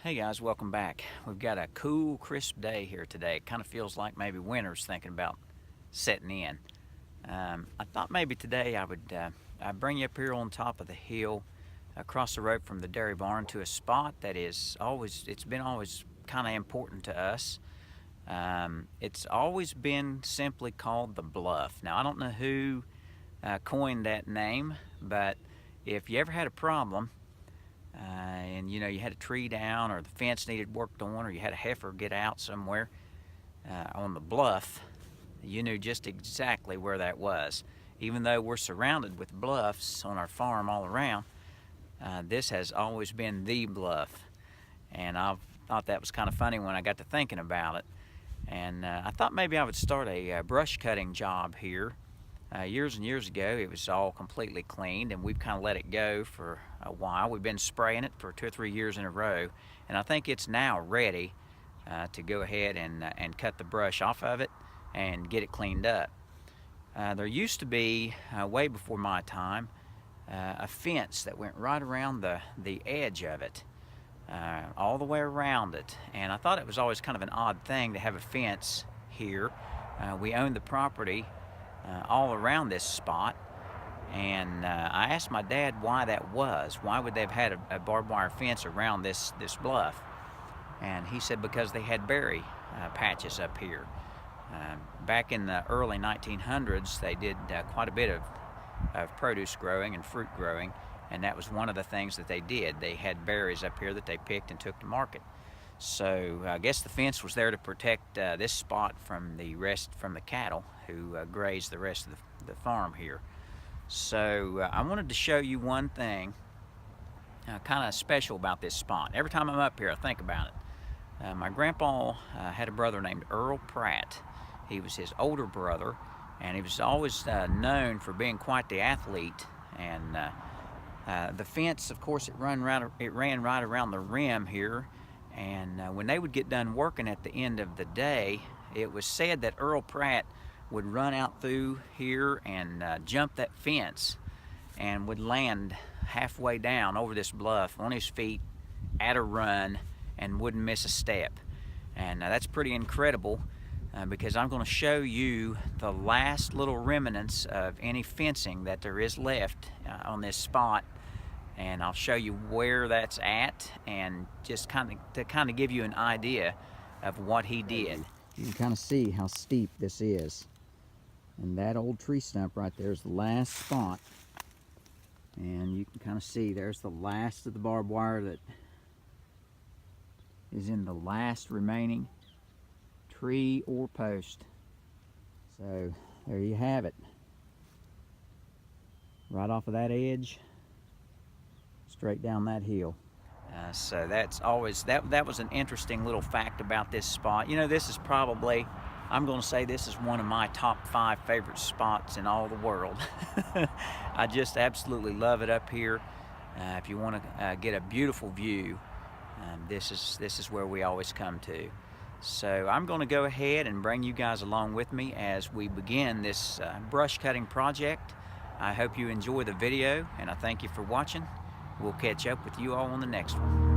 Hey guys, welcome back. We've got a cool, crisp day here today. It kind of feels like maybe winter's thinking about setting in. I thought maybe today I would I'd bring you up here on top of the hill across the road from the dairy barn to a spot that it's been always kind of important to us. It's always been simply called the Bluff. Now, I don't know who coined that name, but if you ever had a problem, and you know you had a tree down or the fence needed worked on or you had a heifer get out somewhere on the bluff, you knew just exactly where that was. Even though we're surrounded with bluffs on our farm all around, this has always been the bluff. And I thought that was kind of funny when I got to thinking about it. And I thought maybe I would start a brush cutting job here. Years and years ago, it was all completely cleaned, and we've kind of let it go for a while. We've been spraying it for 2 or 3 years in a row, and I think it's now ready to go ahead and cut the brush off of it and get it cleaned up. There used to be, way before my time, a fence that went right around the edge of it, all the way around it, and I thought it was always kind of an odd thing to have a fence here. We owned the property all around this spot, and I asked my dad why that was. Why would they have had a barbed wire fence around this bluff? And he said because they had berry patches up here. Back in the early 1900s, they did quite a bit of produce growing and fruit growing, and that was one of the things that they did. They had berries up here that they picked and took to market. So I guess the fence was there to protect this spot from the cattle who graze the rest of the farm here. So I wanted to show you one thing kind of special about this spot. Every time I'm up here, I think about it. My grandpa had a brother named Earl Pratt. He was his older brother, and he was always known for being quite the athlete. And the fence, of course, it ran right around the rim here. And when they would get done working at the end of the day, it was said that Earl Pratt would run out through here and jump that fence and would land halfway down over this bluff on his feet at a run and wouldn't miss a step. And that's pretty incredible because I'm going to show you the last little remnants of any fencing that there is left on this spot. And I'll show you where that's at, and just kind of give you an idea of what he did. You can kind of see how steep this is. And that old tree stump right there is the last spot. And you can kind of see there's the last of the barbed wire that is in the last remaining tree or post. So there you have it. Right off of that edge, straight down that hill. So that's always, that was an interesting little fact about this spot. You know, this is probably, I'm going to say this is one of my top 5 favorite spots in all the world. I just absolutely love it up here. If you want to get a beautiful view, this is where we always come to. So I'm going to go ahead and bring you guys along with me as we begin this brush cutting project. I hope you enjoy the video, and I thank you for watching. We'll catch up with you all on the next one.